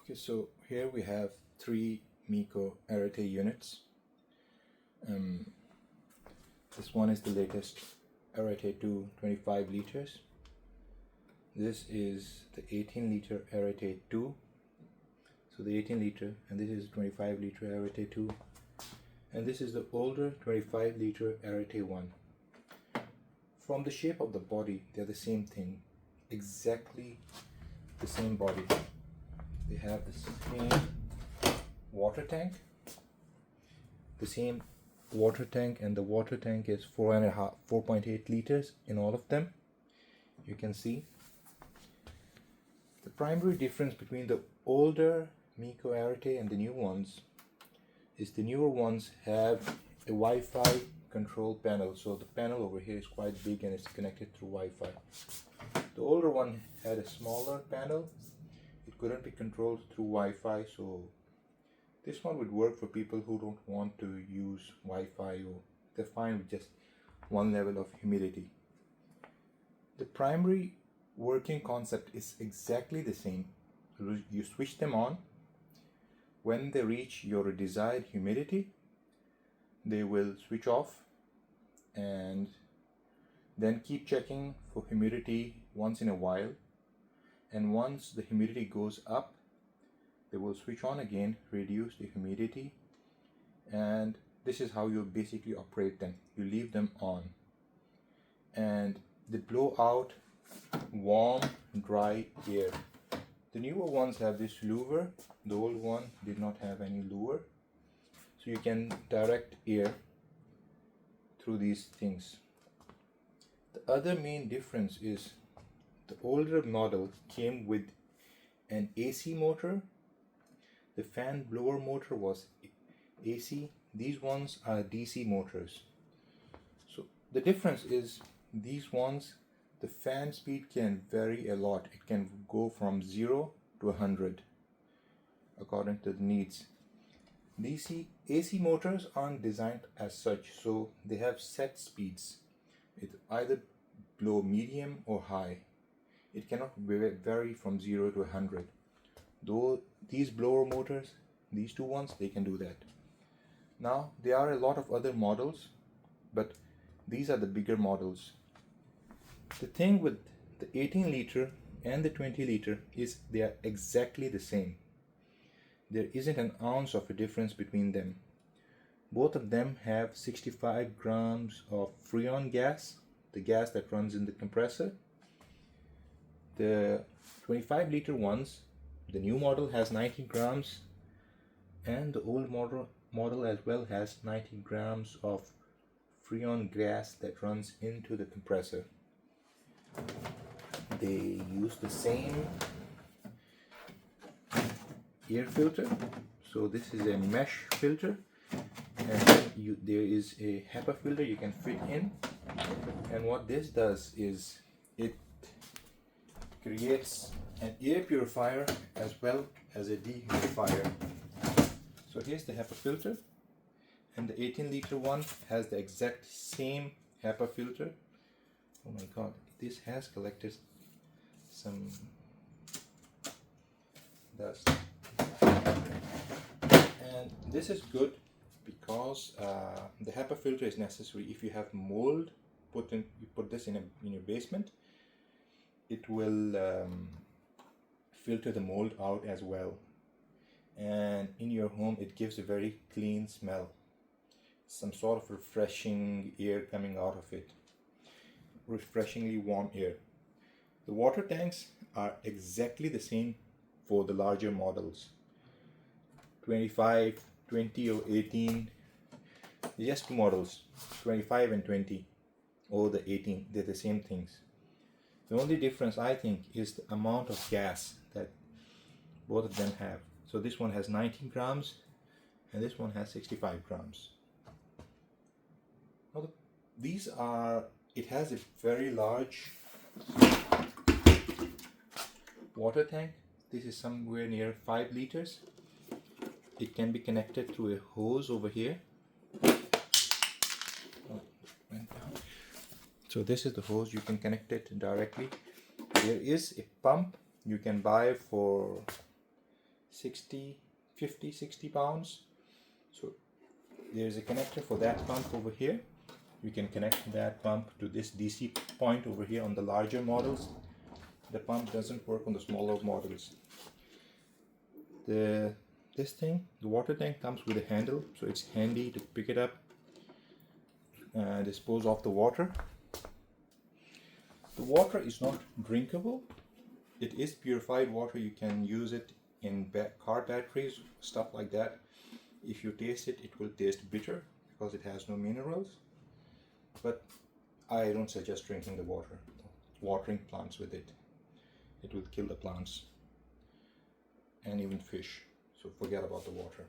Okay, so here we have three Meaco Arete units. This one is the latest Arete 2 25 liters. This is the 18 liter Arete 2. So the 18 liter, and this is 25 liter Arete 2. And this is the older 25 liter Arete 1. From the shape of the body, they're the same thing. Exactly the same body. They have the same water tank. The same water tank, and the water tank is 4.8 liters in all of them. You can see the primary difference between the older Meaco Arete and the new ones is the newer ones have a Wi-Fi control panel. So the panel over here is quite big and it's connected through Wi-Fi. The older one had a smaller panel. It couldn't be controlled through Wi-Fi, so this one would work for people who don't want to use Wi-Fi, or they're fine with just one level of humidity. The primary working concept is exactly the same. You switch them on. When they reach your desired humidity, they will switch off, and then keep checking for humidity once in a while. And once the humidity goes up, they will switch on again, reduce the humidity, and this is how you basically operate them. You leave them on, and they blow out warm, dry air. The newer ones have this louver. The old one did not have any louver, so you can direct air through these things. The other main difference is the older model came with an AC motor. The fan blower motor was AC. These ones are DC motors. So the difference is these ones, the fan speed can vary a lot. It can go from 0 to 100 according to the needs. AC motors aren't designed as such, so they have set speeds. It either blow medium or high. It cannot vary from 0 to 100. Though these blower motors, these two ones, they can do that. Now, there are a lot of other models, but these are the bigger models. The thing with the 18 liter and the 20 liter is they are exactly the same. There isn't an ounce of a difference between them. Both of them have 65 grams of freon gas, the gas that runs in the compressor. The 25 liter ones, the new model has 90 grams, and the old model as well has 90 grams of freon gas that runs into the compressor. They use the same air filter. So this is a mesh filter, and then there is a HEPA filter you can fit in. And what this does is it creates an air purifier as well as a dehumidifier. So here's the HEPA filter, and the 18 liter one has the exact same HEPA filter. Oh my god, this has collected some dust. And this is good because the HEPA filter is necessary. If you have mold, you put this in your basement, it will filter the mold out as well. And in your home, it gives a very clean smell, some sort of refreshing air coming out of it, refreshingly warm air. The water tanks are exactly the same for the larger models, 25, 20 or 18, just two models, 25 and 20, or the 18, they're the same things. The only difference, I think, is the amount of gas that both of them have. So this one has 19 grams and this one has 65 grams. Now it has a very large water tank. This is somewhere near 5 liters. It can be connected to a hose over here. So this is the hose, you can connect it directly. There is a pump you can buy for 60 pounds. So there's a connector for that pump over here. You can connect that pump to this DC point over here on the larger models. The pump doesn't work on the smaller models. This thing, the water tank, comes with a handle, so it's handy to pick it up and dispose of the water. The water is not drinkable. It is purified water. You can use it in car batteries, stuff like that. If you taste it, it will taste bitter because it has no minerals. But I don't suggest drinking the water, watering plants with it. It will kill the plants and even fish. So forget about the water.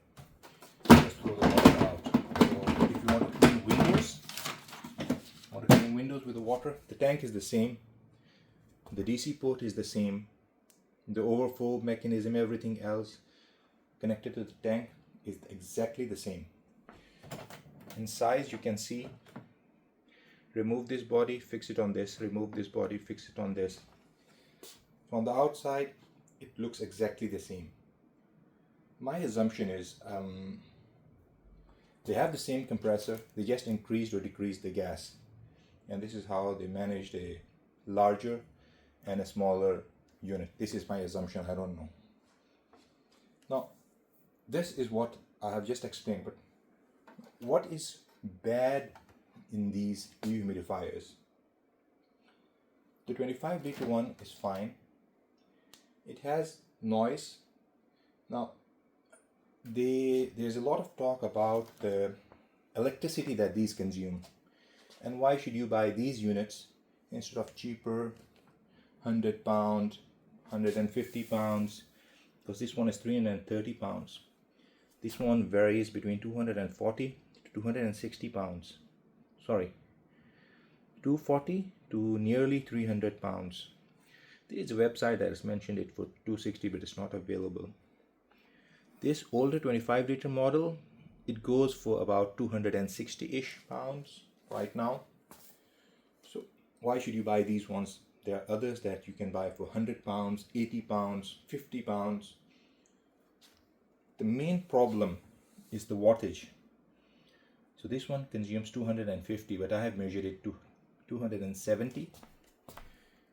Just throw the water out. So if you want to clean windows with the water, the tank is the same. The DC port is the same. The overflow mechanism, everything else connected to the tank is exactly the same. In size, you can see, remove this body, fix it on this, remove this body, fix it on this. From the outside, it looks exactly the same. My assumption is they have the same compressor, they just increased or decreased the gas. And this is how they managed a larger and a smaller unit. This is my assumption, I don't know. Now, this is what I have just explained, but what is bad in these dehumidifiers? The 25-liter one is fine. It has noise. Now, there's a lot of talk about the electricity that these consume, and why should you buy these units instead of cheaper 100 pound, 150 pounds, because this one is 330 pounds. This one varies between 240 to 260 pounds. Sorry, 240 to nearly 300 pounds. There is a website that has mentioned it for 260, but it's not available. This older 25-liter model, it goes for about 260-ish pounds right now. So why should you buy these ones? There are others that you can buy for 100 pounds, 80 pounds, 50 pounds. The main problem is the wattage. So this one consumes 250, but I have measured it to 270.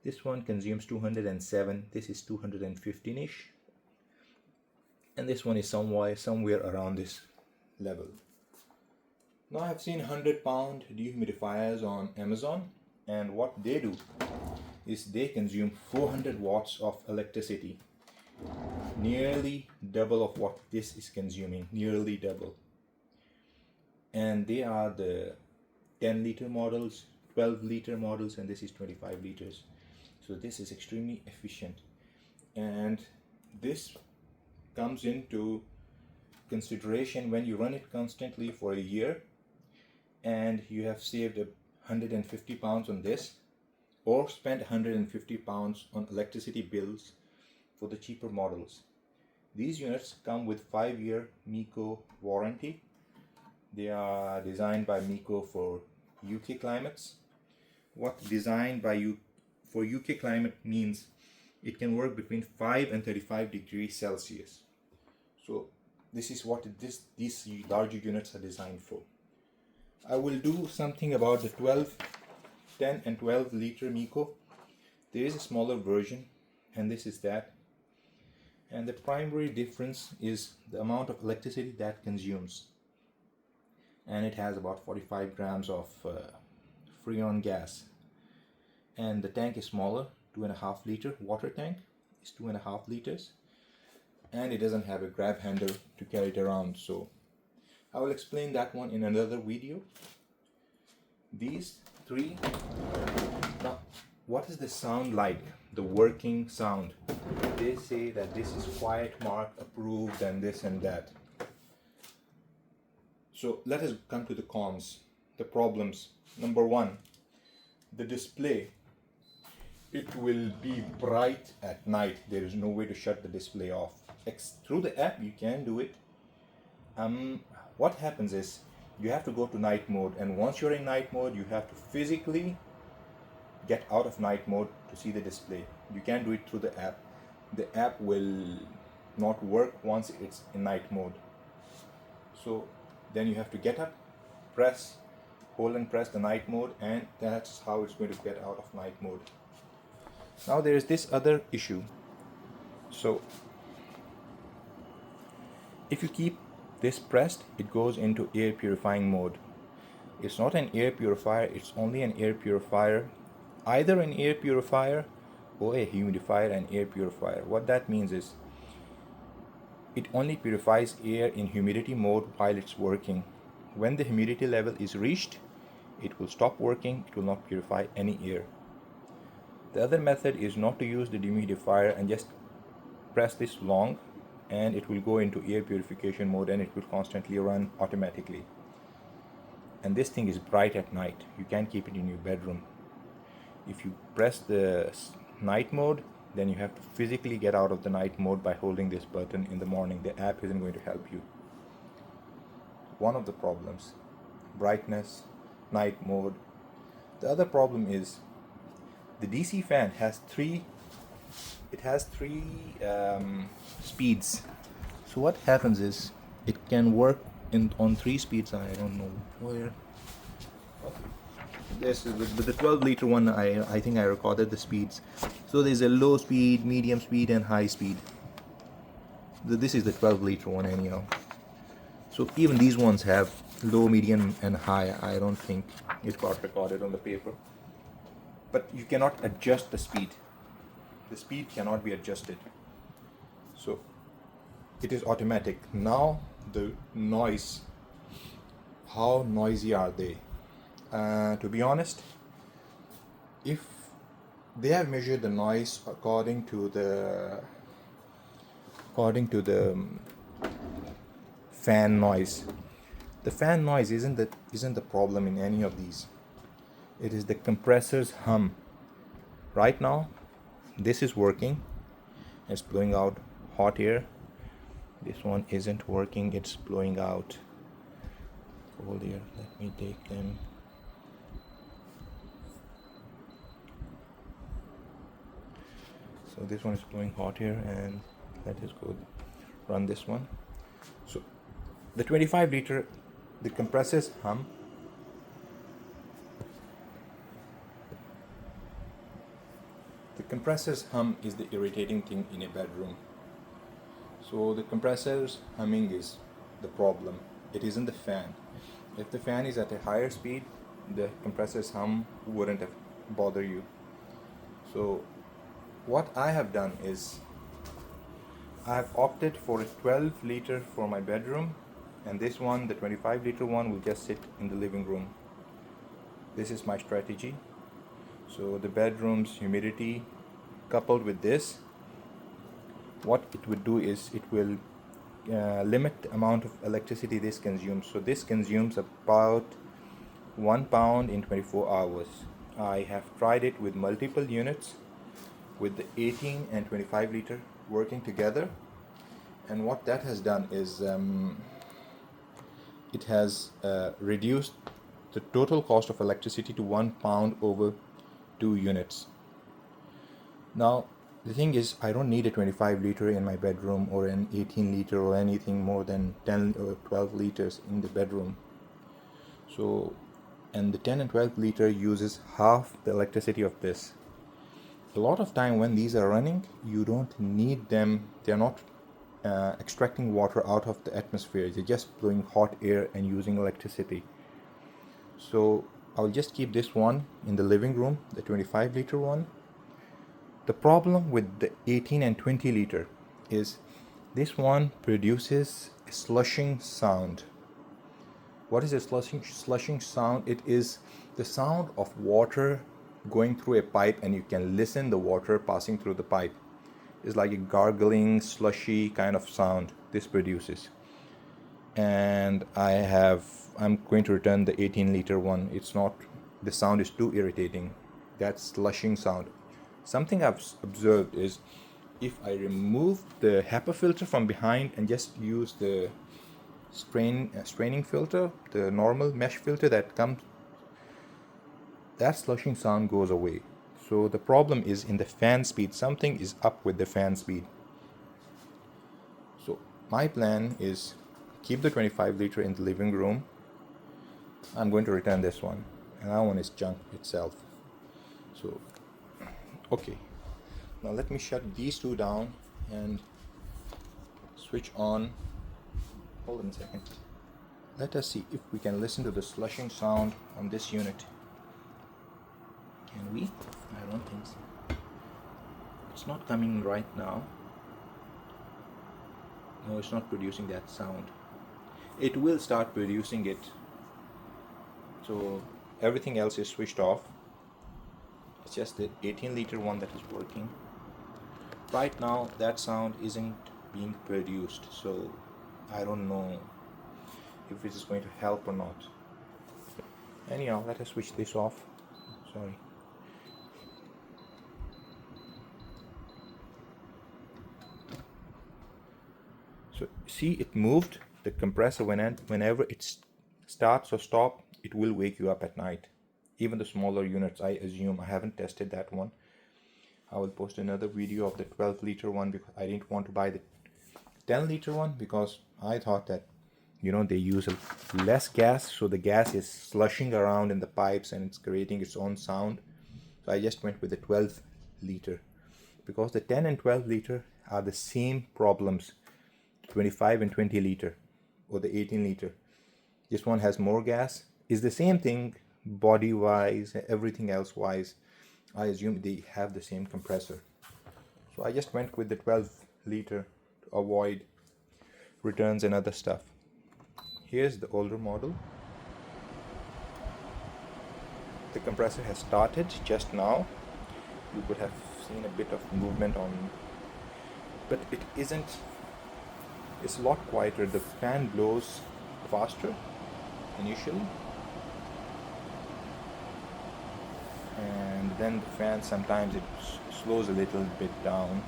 This one consumes 207. This is 215-ish. And this one is somewhere around this level. Now I have seen 100-pound dehumidifiers on Amazon, and what they do is they consume 400 watts of electricity, nearly double of what this is consuming, nearly double. And they are the 10-liter models, 12-liter models, and this is 25 liters. So this is extremely efficient, and this comes into consideration when you run it constantly for a year and you have saved 150 pounds on this, or spent 150 pounds on electricity bills for the cheaper models. These units come with 5-year Meaco warranty. They are designed by Meaco for UK climates. What designed by for UK climate means it can work between 5 and 35 degrees Celsius. So this is what these larger units are designed for. I will do something about the 10 and 12 liter Meaco. There is a smaller version, and this is that. And the primary difference is the amount of electricity that consumes. And it has about 45 grams of freon gas. And the tank is smaller, 2.5 liter water tank is 2.5 liters, and it doesn't have a grab handle to carry it around. So I will explain that one in another video. These three. Now, what is the sound like? The working sound. They say that this is quiet mark approved and this and that. So let us come to the cons, the problems. Number one, the display. It will be bright at night. There is no way to shut the display off. Through the app you can do it. What happens is you have to go to night mode, and once you're in night mode you have to physically get out of night mode to see the display. You can't do it through the app. The app will not work once it's in night mode. So then you have to get up, press, hold and press the night mode, and that's how it's going to get out of night mode. Now there is this other issue. So if you keep this pressed, it goes into air purifying mode. It's not an air purifier, it's only an air purifier, either an air purifier or a humidifier and air purifier. What that means is it only purifies air in humidity mode while it's working. When the humidity level is reached, it will stop working, it will not purify any air. The other method is not to use the dehumidifier and just press this long, and it will go into air purification mode and it will constantly run automatically. And this thing is bright at night. You can't keep it in your bedroom. If you press the night mode, then you have to physically get out of the night mode by holding this button in the morning. The app isn't going to help you. One of the problems, brightness, night mode. The other problem is the DC fan has three speeds. So what happens is it can work on 3 speeds. I don't know where. This is with the 12 liter one. I think I recorded the speeds. So there's a low speed, medium speed, and high speed. This is the 12 liter one anyhow. So even these ones have low, medium, and high. I don't think it got recorded on the paper. But you cannot adjust the speed. The speed cannot be adjusted. So it is automatic. Now the noise. How noisy are they? To be honest, if they have measured the noise according to the fan noise. The fan noise isn't the problem in any of these. It is the compressor's hum. Right now, this is working. It's blowing out hot air. This one isn't working. It's blowing out cold air. Let me take them. So this one is blowing hot air, and let us go run this one. So the 25 liter, the compressor's hum. The compressor's hum is the irritating thing in a bedroom. So the compressor's humming is the problem. It isn't the fan. If the fan is at a higher speed, the compressor's hum wouldn't have bothered you. So what I have done is I have opted for a 12 liter for my bedroom, and this one, the 25 liter one, will just sit in the living room. This is my strategy. So the bedroom's humidity coupled with this, what it would do is it will limit the amount of electricity this consumes. So this consumes about 1 pound in 24 hours. I have tried it with multiple units, with the 18 and 25 liter working together, and what that has done is it has reduced the total cost of electricity to 1 pound over 2 units. Now the thing is, I don't need a 25 liter in my bedroom or an 18 liter or anything more than 10 or 12 liters in the bedroom. So, and the 10 and 12 liter uses half the electricity of this. A lot of time when these are running, you don't need them. They're not extracting water out of the atmosphere. They're just blowing hot air and using electricity. So I'll just keep this one in the living room, the 25 liter one. The problem with the 18 and 20 liter is this one produces a slushing sound. What is a slushing sound? It is the sound of water going through a pipe, and you can listen the water passing through the pipe. It's like a gargling, slushy kind of sound this produces. And I'm going to return the 18 liter one. It's not, the sound is too irritating. That slushing sound. Something I've observed is if I remove the HEPA filter from behind and just use the straining filter, the normal mesh filter that comes, that slushing sound goes away. So the problem is in the fan speed. Something is up with the fan speed. my plan is keep the 25 liter in the living room. I'm going to return this one, and that one is junk itself. So okay, now let me shut these two down and switch on. Hold on a second. Let us see if we can listen to the slushing sound on this unit. Can we? I don't think so. It's not coming right now. No, it's not producing that sound. It will start producing it. So everything else is switched off. It's just the 18 liter one that is working. Right now that sound isn't being produced, so I don't know if it is going to help or not. Anyhow, let us switch this off. Sorry. So see, it moved. The compressor, whenever it starts or stops, it will wake you up at night. Even the smaller units, I assume. I haven't tested that one. I will post another video of the 12 liter one because I didn't want to buy the 10 liter one because I thought that, you know, they use less gas, so the gas is slushing around in the pipes and it's creating its own sound. So I just went with the 12 liter because the 10 and 12 liter are the same problems. 25 and 20 liter or the 18 liter. This one has more gas. It's the same thing body wise, everything else wise. I assume they have the same compressor. So I just went with the 12 liter to avoid returns and other stuff. Here's the older model. The compressor has started just now. You could have seen a bit of movement on, but it isn't. It's a lot quieter. The fan blows faster initially, and then the fan sometimes it slows a little bit down.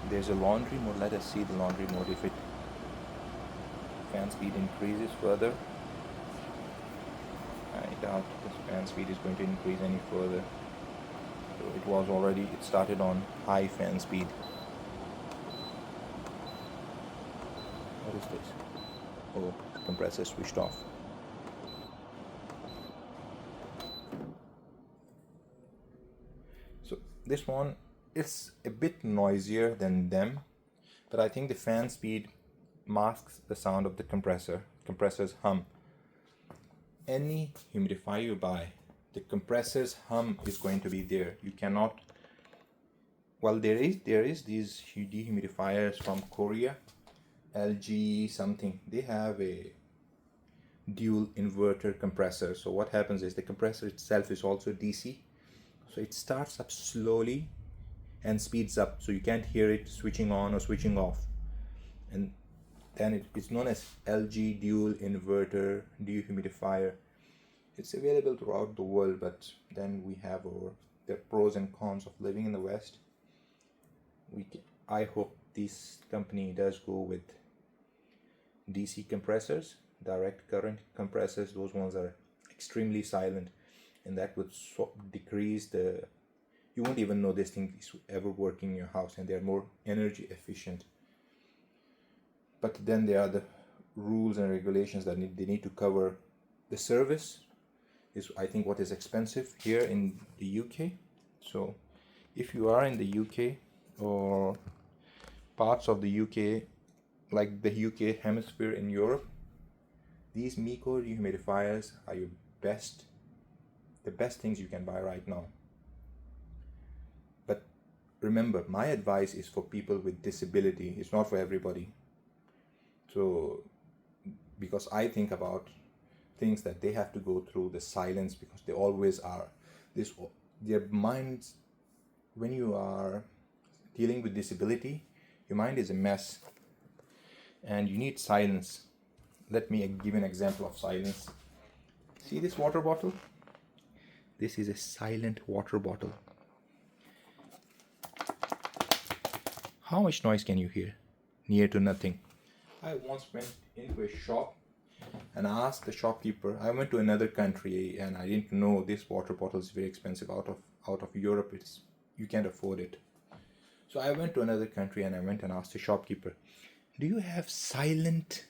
There's a laundry mode. Let us see the laundry mode if it fan speed increases further. I doubt this fan speed is going to increase any further. So it started on high fan speed. What is this? Oh, the compressor switched off. So this one is a bit noisier than them, but I think the fan speed masks the sound of the compressor's hum. Any humidifier you buy, the compressor's hum is going to be there. You cannot, well, there is these dehumidifiers from Korea, LG something. They have a dual inverter compressor. So what happens is the compressor itself is also DC, so it starts up slowly and speeds up, so you can't hear it switching on or switching off. And then it's known as LG dual inverter dehumidifier. It's available throughout the world, but then we have the pros and cons of living in the West. I hope this company does go with DC compressors, direct current compressors. Those ones are extremely silent, and that would decrease you won't even know this thing is ever working in your house, and they're more energy efficient. But then there are the rules and regulations that they need to cover. The service is, I think, what is expensive here in the UK. So if you are in the UK or parts of the UK, like the UK hemisphere in Europe, these Meaco dehumidifiers are the best things you can buy right now. But remember, my advice is for people with disability. It's not for everybody. So because I think about things that they have to go through, the silence, because they always are their minds, when you are dealing with disability, your mind is a mess and you need silence. Let me give an example of silence. See this water bottle? This is a silent water bottle. How much noise can you hear? Near to nothing. I once went into a shop and asked the shopkeeper. I went to another country and I didn't know this water bottle is very expensive. Out of Europe, you can't afford it. So I went to another country and I went and asked the shopkeeper, do you have silent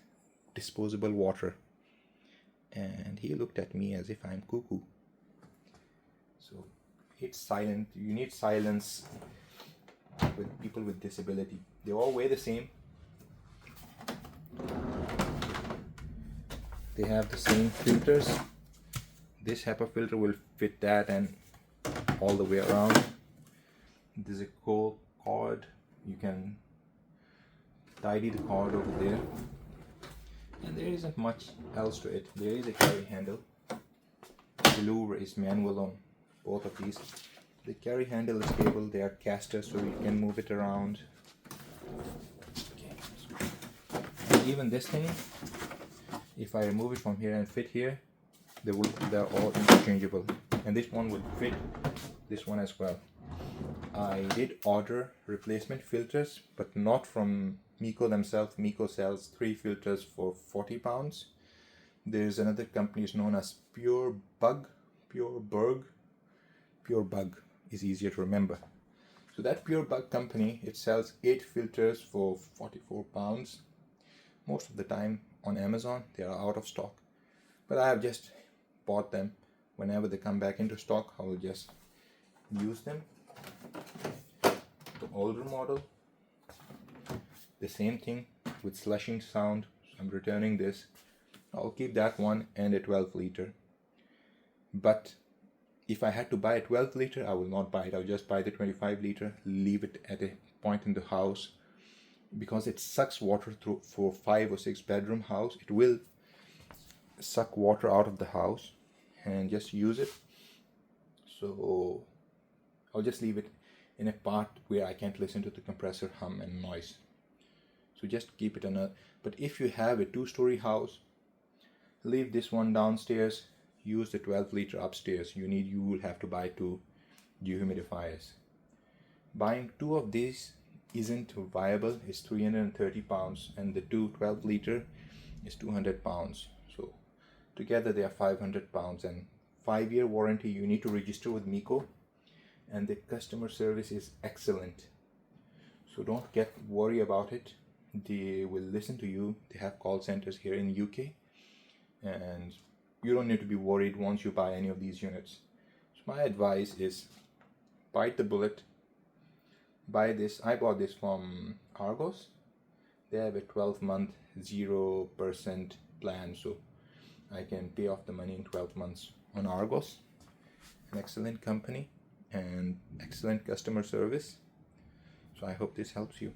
disposable water? And he looked at me as if I'm cuckoo. So it's silent. You need silence with people with disability. They all weigh the same. They have the same filters. This HEPA filter will fit that and all the way around. There's a cord. You can tidy the cord over there. And there isn't much else to it. There is a carry handle. The lure is manual on both of these. The carry handle is stable. They are casters, so you can move it around. Okay. And even this thing, if I remove it from here and fit here, they're all interchangeable. And this one will fit this one as well. I did order replacement filters, but not from Meaco themselves. Meaco sells 3 filters for £40. There's another company is known as Pure Bug is easier to remember. So that Pure Bug company, it sells 8 filters for £44. Most of the time on Amazon they are out of stock, but I have just bought them. Whenever they come back into stock, I will just use them. The older model, the same thing with slushing sound, so I'm returning this. I'll keep that one and a 12 liter. But if I had to buy a 12 liter, I will not buy it. I'll just buy the 25 liter, leave it at a point in the house, because it sucks water through. For 5 or 6 bedroom house, it will suck water out of the house, and just use it. So I'll just leave it in a part where I can't listen to the compressor hum and noise. So just keep it in a, but if you have a 2-story house, leave this one downstairs, use the 12 liter upstairs. You will have to buy 2 dehumidifiers. Buying 2 of these isn't viable. It's £330, and the 12 liter is £200. So together they are £500, and 5-year warranty. You need to register with Meaco, and the customer service is excellent. So don't worry about it. They will listen to you. They have call centers here in UK, and you don't need to be worried once you buy any of these units. So my advice is bite the bullet. Buy this. I bought this from Argos. They have a 12-month 0% plan, so I can pay off the money in 12 months on Argos. An excellent company and excellent customer service. So I hope this helps you.